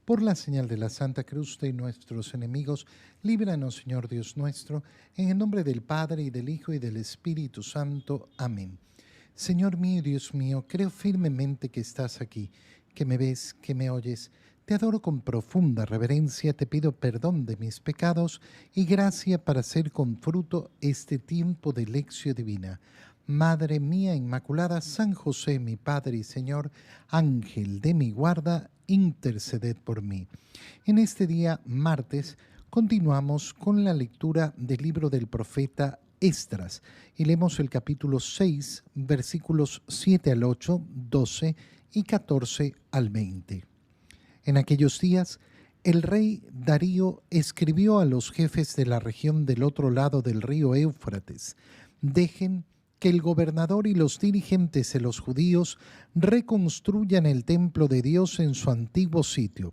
Por la señal de la Santa Cruz de nuestros enemigos, líbranos, Señor Dios nuestro, en el nombre del Padre, y del Hijo, y del Espíritu Santo. Amén. Señor mío y Dios mío, creo firmemente que estás aquí, que me ves, que me oyes. Te adoro con profunda reverencia, te pido perdón de mis pecados y gracia para hacer con fruto este tiempo de lección divina. Madre mía Inmaculada, San José, mi Padre y Señor, Ángel de mi guarda, interceded por mí. En este día, martes, continuamos con la lectura del libro del profeta Esdras y leemos el capítulo 6, versículos 7 al 8, 12 y 14 al 20. En aquellos días, el rey Darío escribió a los jefes de la región del otro lado del río Éufrates: dejen que el gobernador y los dirigentes de los judíos reconstruyan el templo de Dios en su antiguo sitio.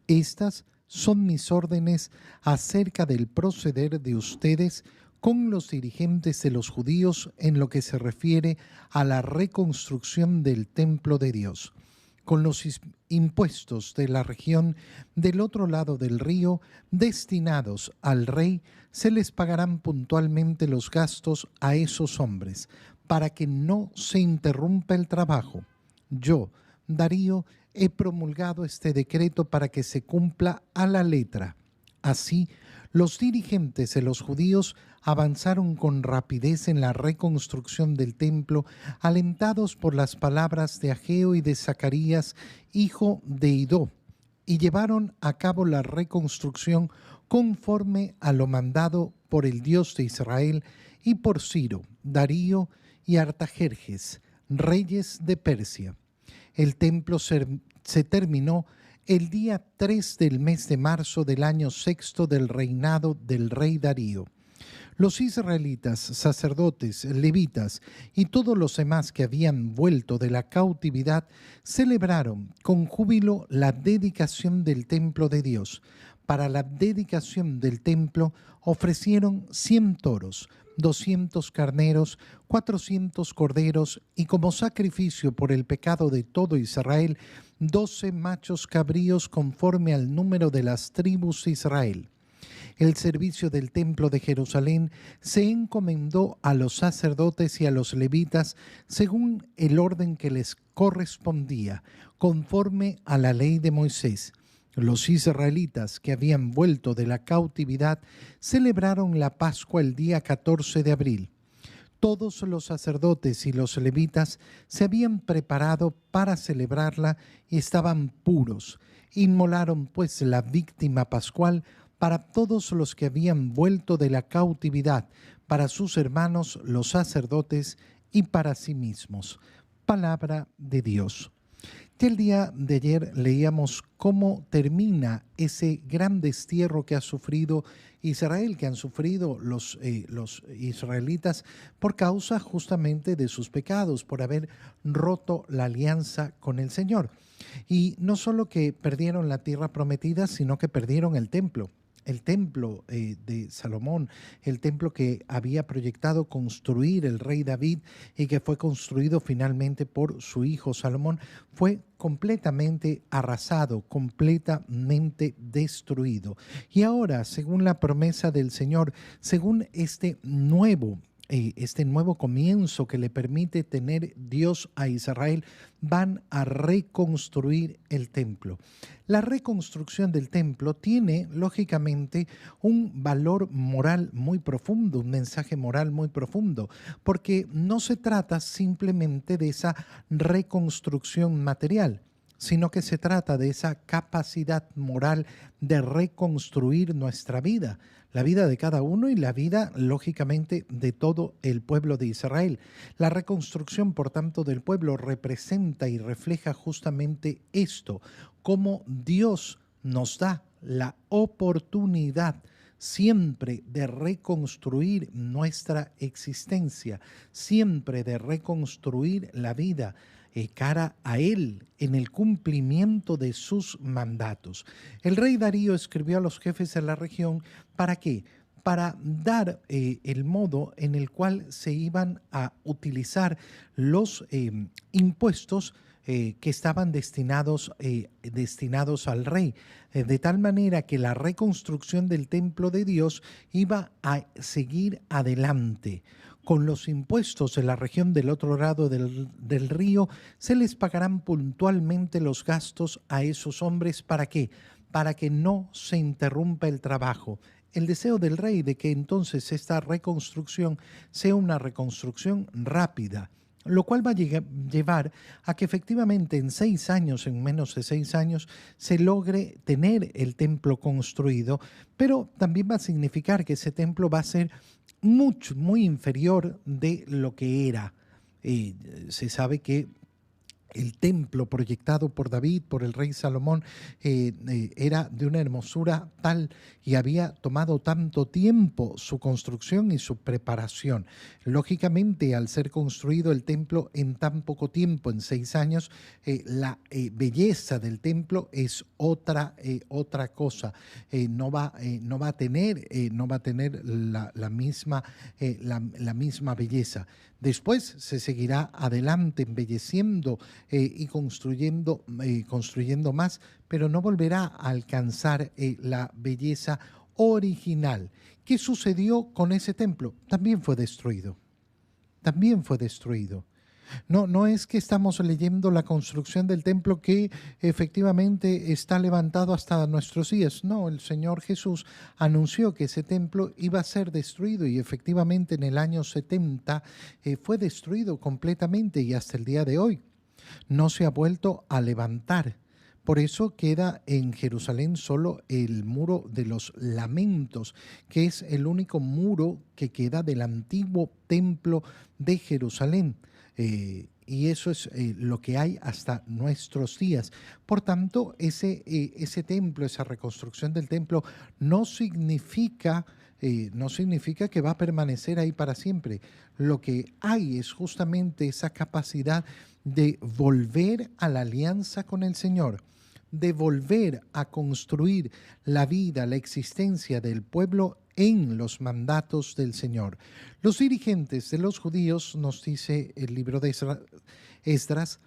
Estas son mis órdenes acerca del proceder de ustedes con los dirigentes de los judíos en lo que se refiere a la reconstrucción del templo de Dios. Con los impuestos de la región del otro lado del río destinados al rey, se les pagarán puntualmente los gastos a esos hombres, para que no se interrumpa el trabajo. Yo, Darío, he promulgado este decreto para que se cumpla a la letra. Así, los dirigentes de los judíos avanzaron con rapidez en la reconstrucción del templo, alentados por las palabras de Ageo y de Zacarías, hijo de Idó, y llevaron a cabo la reconstrucción conforme a lo mandado por el Dios de Israel y por Ciro, Darío y Artajerjes, reyes de Persia. El templo se terminó el día 3 del mes de marzo del año sexto del reinado del rey Darío. Los israelitas, sacerdotes, levitas y todos los demás que habían vuelto de la cautividad celebraron con júbilo la dedicación del templo de Dios. Para la dedicación del templo ofrecieron 100 toros, 200 carneros, 400 corderos y como sacrificio por el pecado de todo Israel, 12 machos cabríos conforme al número de las tribus de Israel. El servicio del templo de Jerusalén se encomendó a los sacerdotes y a los levitas según el orden que les correspondía, conforme a la ley de Moisés. Los israelitas que habían vuelto de la cautividad celebraron la Pascua el día 14 de abril. Todos los sacerdotes y los levitas se habían preparado para celebrarla y estaban puros. Inmolaron pues la víctima pascual para todos los que habían vuelto de la cautividad, para sus hermanos los sacerdotes y para sí mismos. Palabra de Dios. Ya el día de ayer leíamos cómo termina ese gran destierro que ha sufrido Israel, que han sufrido los israelitas por causa justamente de sus pecados, por haber roto la alianza con el Señor. Y no solo que perdieron la tierra prometida, sino que perdieron el templo. El templo de Salomón, el templo que había proyectado construir el rey David y que fue construido finalmente por su hijo Salomón, fue completamente arrasado, completamente destruido. Y ahora, según la promesa del Señor, según este nuevo comienzo que le permite tener Dios a Israel, van a reconstruir el templo. La reconstrucción del templo tiene, lógicamente, un valor moral muy profundo, un mensaje moral muy profundo, porque no se trata simplemente de esa reconstrucción material, sino que se trata de esa capacidad moral de reconstruir nuestra vida, la vida de cada uno y la vida, lógicamente, de todo el pueblo de Israel. La reconstrucción, por tanto, del pueblo representa y refleja justamente esto, cómo Dios nos da la oportunidad siempre de reconstruir nuestra existencia, siempre de reconstruir la vida cara a Él en el cumplimiento de sus mandatos. El rey Darío escribió a los jefes de la región, ¿para qué? Para dar el modo en el cual se iban a utilizar los impuestos que estaban destinados al rey, de tal manera que la reconstrucción del templo de Dios iba a seguir adelante. Con los impuestos de la región del otro lado del río, se les pagarán puntualmente los gastos a esos hombres. ¿Para qué? Para que no se interrumpa el trabajo. El deseo del rey de que entonces esta reconstrucción sea una reconstrucción rápida, lo cual va a llevar a que efectivamente en 6 años, en menos de 6 años, se logre tener el templo construido, pero también va a significar que ese templo va a ser muy inferior de lo que era. Se sabe que el templo proyectado por David, por el rey Salomón, era de una hermosura tal y había tomado tanto tiempo su construcción y su preparación. Lógicamente, al ser construido el templo en tan poco tiempo, en 6 años, la belleza del templo es otra cosa. No va a tener la misma belleza. Después se seguirá adelante embelleciendo y construyendo más, pero no volverá a alcanzar la belleza original. ¿Qué sucedió con ese templo? También fue destruido. También fue destruido. No es que estamos leyendo la construcción del templo que efectivamente está levantado hasta nuestros días. No, el Señor Jesús anunció que ese templo iba a ser destruido y efectivamente en el año 70 fue destruido completamente y hasta el día de hoy no se ha vuelto a levantar. Por eso queda en Jerusalén solo el muro de los lamentos, que es el único muro que queda del antiguo templo de Jerusalén. Y eso es lo que hay hasta nuestros días. Por tanto, ese templo, esa reconstrucción del templo, no significa que va a permanecer ahí para siempre. Lo que hay es justamente esa capacidad de volver a la alianza con el Señor, de volver a construir la vida, la existencia del pueblo en los mandatos del Señor. Los dirigentes de los judíos, nos dice el libro de Esdras,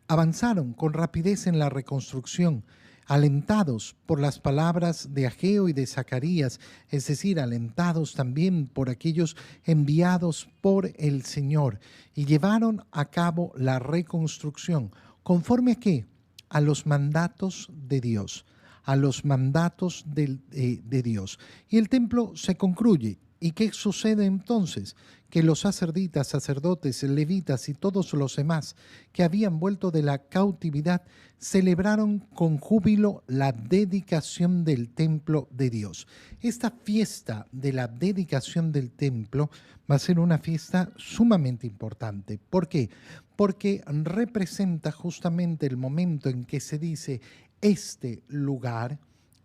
avanzaron con rapidez en la reconstrucción, alentados por las palabras de Ageo y de Zacarías, es decir, alentados también por aquellos enviados por el Señor, y llevaron a cabo la reconstrucción. ¿Conforme a qué? A los mandatos de Dios, a los mandatos de Dios. Y el templo se concluye. ¿Y qué sucede entonces? Que los sacerdotes, levitas y todos los demás que habían vuelto de la cautividad celebraron con júbilo la dedicación del templo de Dios. Esta fiesta de la dedicación del templo va a ser una fiesta sumamente importante. ¿Por qué? Porque representa justamente el momento en que se dice: este lugar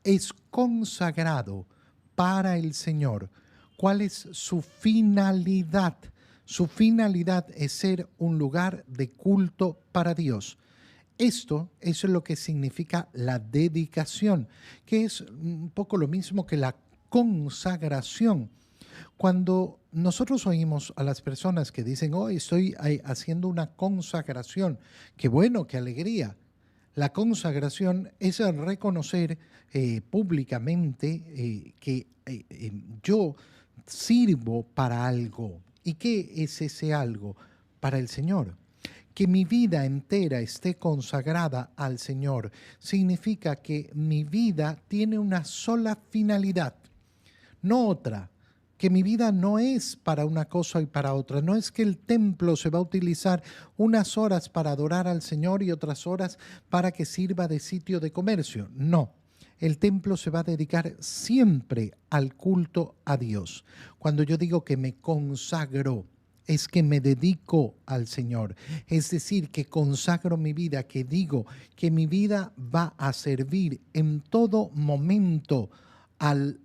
es consagrado para el Señor. ¿Cuál es su finalidad? Su finalidad es ser un lugar de culto para Dios. Eso es lo que significa la dedicación, que es un poco lo mismo que la consagración. Cuando nosotros oímos a las personas que dicen: oh, estoy haciendo una consagración, qué bueno, qué alegría. La consagración es reconocer públicamente que yo sirvo para algo. ¿Y qué es ese algo? Para el Señor. Que mi vida entera esté consagrada al Señor significa que mi vida tiene una sola finalidad, no otra. Que mi vida no es para una cosa y para otra. No es que el templo se va a utilizar unas horas para adorar al Señor y otras horas para que sirva de sitio de comercio. No. El templo se va a dedicar siempre al culto a Dios. Cuando yo digo que me consagro, es que me dedico al Señor. Es decir, que consagro mi vida, que digo que mi vida va a servir en todo momento al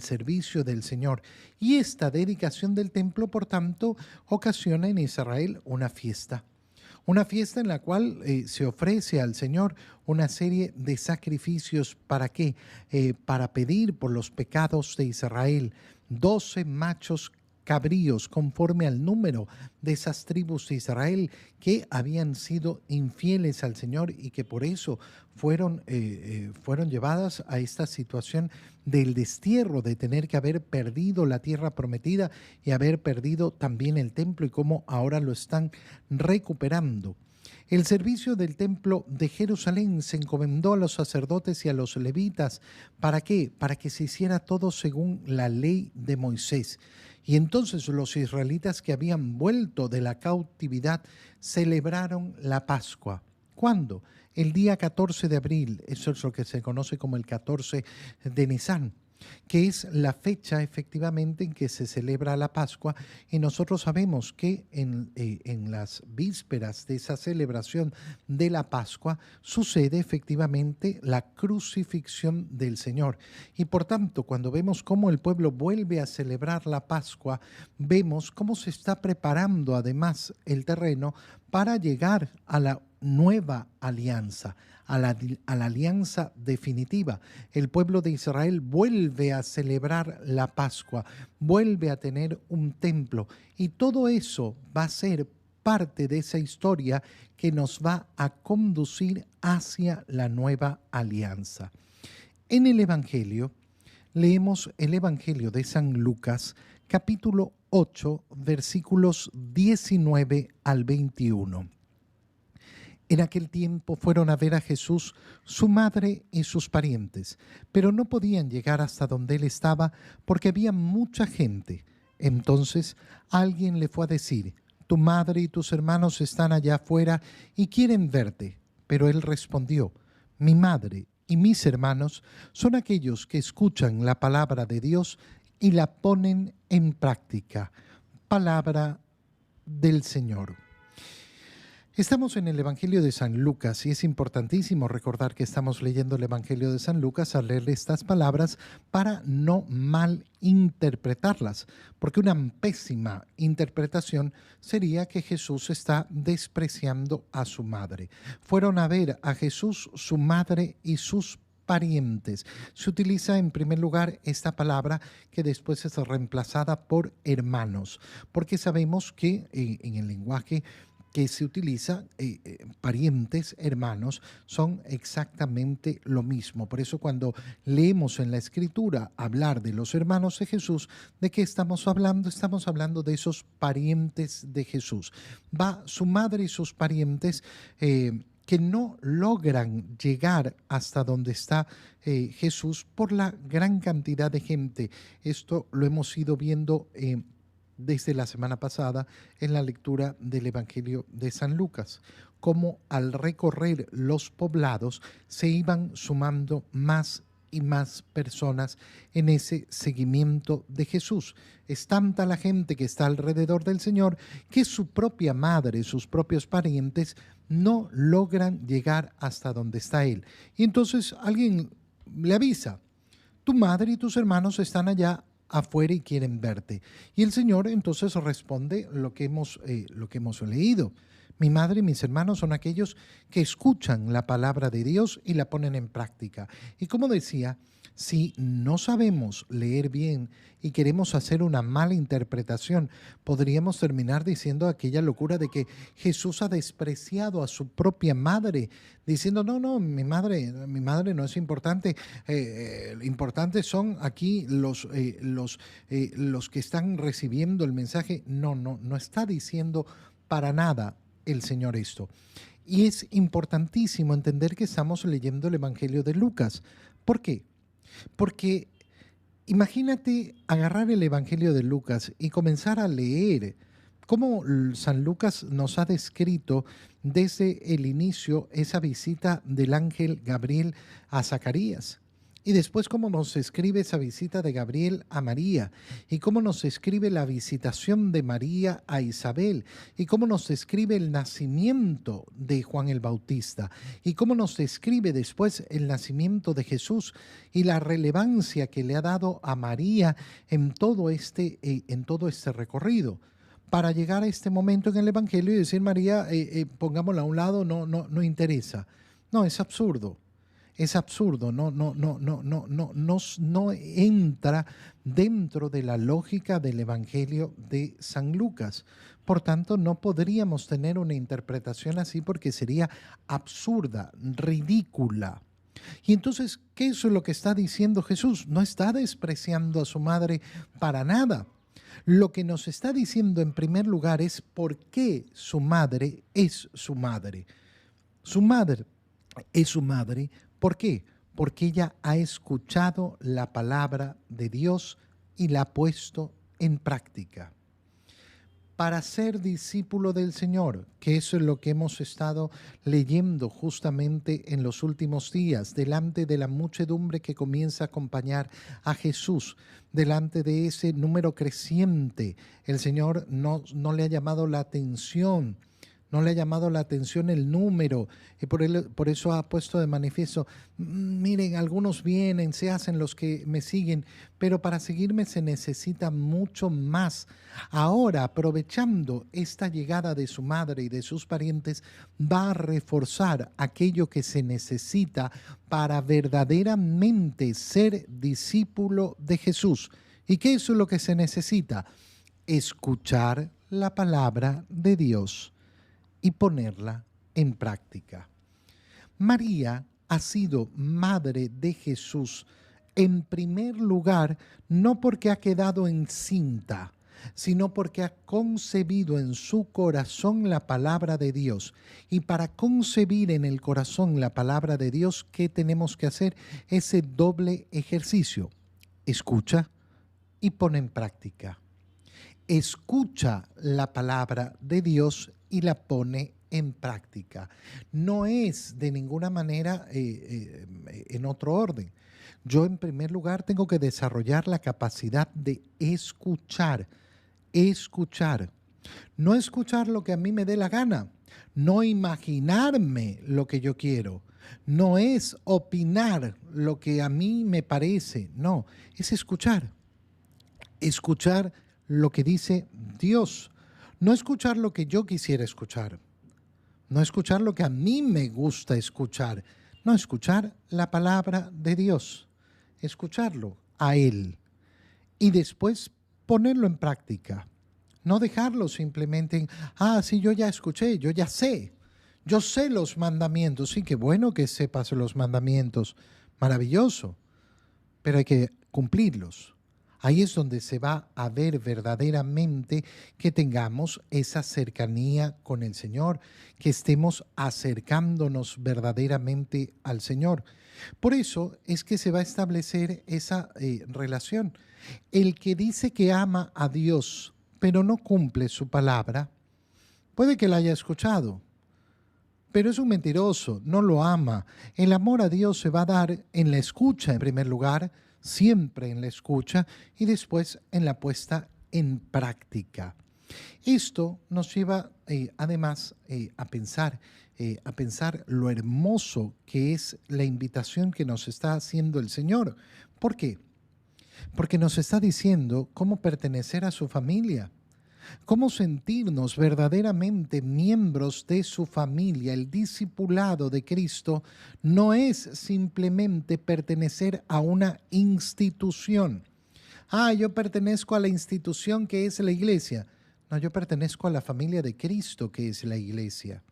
servicio del Señor. Y esta dedicación del templo, por tanto, ocasiona en Israel una fiesta en la cual se ofrece al Señor una serie de sacrificios. ¿Para qué? Para pedir por los pecados de Israel. 12 machos cabríos conforme al número de esas tribus de Israel que habían sido infieles al Señor y que por eso fueron llevadas a esta situación del destierro, de tener que haber perdido la tierra prometida y haber perdido también el templo y cómo ahora lo están recuperando. El servicio del templo de Jerusalén se encomendó a los sacerdotes y a los levitas. ¿Para qué? Para que se hiciera todo según la ley de Moisés. Y entonces los israelitas que habían vuelto de la cautividad celebraron la Pascua. ¿Cuándo? El día 14 de abril, eso es lo que se conoce como el 14 de Nisan, que es la fecha efectivamente en que se celebra la Pascua, y nosotros sabemos que en las vísperas de esa celebración de la Pascua sucede efectivamente la crucifixión del Señor. Y por tanto, cuando vemos cómo el pueblo vuelve a celebrar la Pascua, vemos cómo se está preparando además el terreno para llegar a la nueva alianza, a la alianza definitiva. El pueblo de Israel vuelve a celebrar la Pascua, vuelve a tener un templo, y todo eso va a ser parte de esa historia que nos va a conducir hacia la nueva alianza. En el Evangelio, leemos el Evangelio de San Lucas, capítulo 8, versículos 19 al 21. En aquel tiempo fueron a ver a Jesús su madre y sus parientes, pero no podían llegar hasta donde él estaba porque había mucha gente. Entonces alguien le fue a decir: tu madre y tus hermanos están allá afuera y quieren verte. Pero él respondió: mi madre y mis hermanos son aquellos que escuchan la palabra de Dios y la ponen en práctica. Palabra del Señor. Estamos en el Evangelio de San Lucas y es importantísimo recordar que estamos leyendo el Evangelio de San Lucas al leer estas palabras para no malinterpretarlas, porque una pésima interpretación sería que Jesús está despreciando a su madre. Fueron a ver a Jesús su madre y sus parientes. Se utiliza en primer lugar esta palabra que después es reemplazada por hermanos, porque sabemos que en el lenguaje que se utiliza, parientes, hermanos, son exactamente lo mismo. Por eso cuando leemos en la Escritura hablar de los hermanos de Jesús, ¿de qué estamos hablando? Estamos hablando de esos parientes de Jesús. Va su madre y sus parientes que no logran llegar hasta donde está Jesús por la gran cantidad de gente. Esto lo hemos ido viendo desde la semana pasada en la lectura del Evangelio de San Lucas, cómo al recorrer los poblados se iban sumando más y más personas en ese seguimiento de Jesús. Es tanta la gente que está alrededor del Señor que su propia madre, sus propios parientes no logran llegar hasta donde está Él. Y entonces alguien le avisa: tu madre y tus hermanos están allá afuera y quieren verte. Y el Señor entonces responde lo que hemos leído. Mi madre y mis hermanos son aquellos que escuchan la palabra de Dios y la ponen en práctica. Y como decía, si no sabemos leer bien y queremos hacer una mala interpretación, podríamos terminar diciendo aquella locura de que Jesús ha despreciado a su propia madre, diciendo: no, mi madre no es importante. Importantes son aquí los que están recibiendo el mensaje. No está diciendo para nada el Señor esto. Y es importantísimo entender que estamos leyendo el Evangelio de Lucas. ¿Por qué? Porque imagínate agarrar el Evangelio de Lucas y comenzar a leer cómo San Lucas nos ha descrito desde el inicio esa visita del ángel Gabriel a Zacarías. Y después cómo nos escribe esa visita de Gabriel a María, y cómo nos escribe la visitación de María a Isabel, y cómo nos describe el nacimiento de Juan el Bautista, y cómo nos describe después el nacimiento de Jesús y la relevancia que le ha dado a María en todo este recorrido, para llegar a este momento en el Evangelio y decir: María, pongámosla a un lado, no interesa. No, es absurdo. Es absurdo, no entra dentro de la lógica del Evangelio de San Lucas. Por tanto, no podríamos tener una interpretación así porque sería absurda, ridícula. Y entonces, ¿qué es lo que está diciendo Jesús? No está despreciando a su madre para nada. Lo que nos está diciendo en primer lugar es por qué su madre es su madre. Su madre es su madre. ¿Por qué? Porque ella ha escuchado la palabra de Dios y la ha puesto en práctica. Para ser discípulo del Señor, que eso es lo que hemos estado leyendo justamente en los últimos días, delante de la muchedumbre que comienza a acompañar a Jesús, delante de ese número creciente, el Señor no le ha llamado la atención. No le ha llamado la atención el número y por eso ha puesto de manifiesto, miren, algunos vienen, se hacen los que me siguen, pero para seguirme se necesita mucho más. Ahora, aprovechando esta llegada de su madre y de sus parientes, va a reforzar aquello que se necesita para verdaderamente ser discípulo de Jesús. ¿Y qué es lo que se necesita? Escuchar la palabra de Dios y ponerla en práctica. María ha sido madre de Jesús en primer lugar, no porque ha quedado encinta, sino porque ha concebido en su corazón la palabra de Dios. Y para concebir en el corazón la palabra de Dios, ¿qué tenemos que hacer? Ese doble ejercicio. Escucha y pone en práctica. Escucha la palabra de Dios y la pone en práctica. No es de ninguna manera en otro orden. Yo en primer lugar tengo que desarrollar la capacidad de escuchar. No escuchar lo que a mí me dé la gana, no imaginarme lo que yo quiero, no es opinar lo que a mí me parece, no, es escuchar lo que dice Dios, no escuchar lo que yo quisiera escuchar, no escuchar lo que a mí me gusta escuchar, no, escuchar la palabra de Dios, escucharlo a Él y después ponerlo en práctica. No dejarlo simplemente en, sí, yo ya escuché, yo ya sé, yo sé los mandamientos, sí, qué bueno que sepas los mandamientos, maravilloso, pero hay que cumplirlos. Ahí es donde se va a ver verdaderamente que tengamos esa cercanía con el Señor, que estemos acercándonos verdaderamente al Señor. Por eso es que se va a establecer esa relación. El que dice que ama a Dios, pero no cumple su palabra, puede que la haya escuchado, pero es un mentiroso, no lo ama. El amor a Dios se va a dar en la escucha en primer lugar, siempre en la escucha y después en la puesta en práctica. Esto nos lleva además a pensar lo hermoso que es la invitación que nos está haciendo el Señor. ¿Por qué? Porque nos está diciendo cómo pertenecer a su familia, cómo sentirnos verdaderamente miembros de su familia. El discipulado de Cristo no es simplemente pertenecer a una institución. Yo pertenezco a la institución que es la iglesia. No, yo pertenezco a la familia de Cristo que es la iglesia.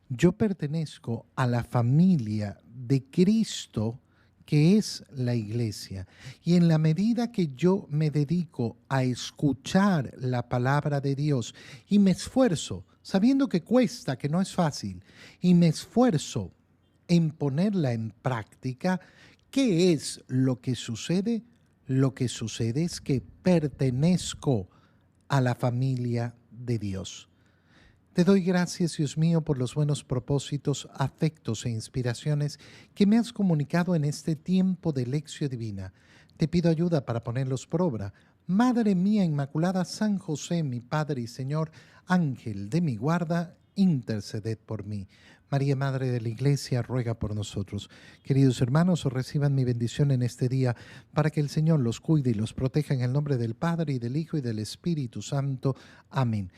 Yo pertenezco a la familia de Cristo que es la iglesia. Y en la medida que yo me dedico a escuchar la palabra de Dios y me esfuerzo, sabiendo que cuesta, que no es fácil, y me esfuerzo en ponerla en práctica, ¿qué es lo que sucede? Lo que sucede es que pertenezco a la familia de Dios. Te doy gracias, Dios mío, por los buenos propósitos, afectos e inspiraciones que me has comunicado en este tiempo de lección divina. Te pido ayuda para ponerlos por obra. Madre mía Inmaculada, San José, mi Padre y Señor, Ángel de mi guarda, interceded por mí. María, Madre de la Iglesia, ruega por nosotros. Queridos hermanos, reciban mi bendición en este día para que el Señor los cuide y los proteja en el nombre del Padre, y del Hijo, y del Espíritu Santo. Amén.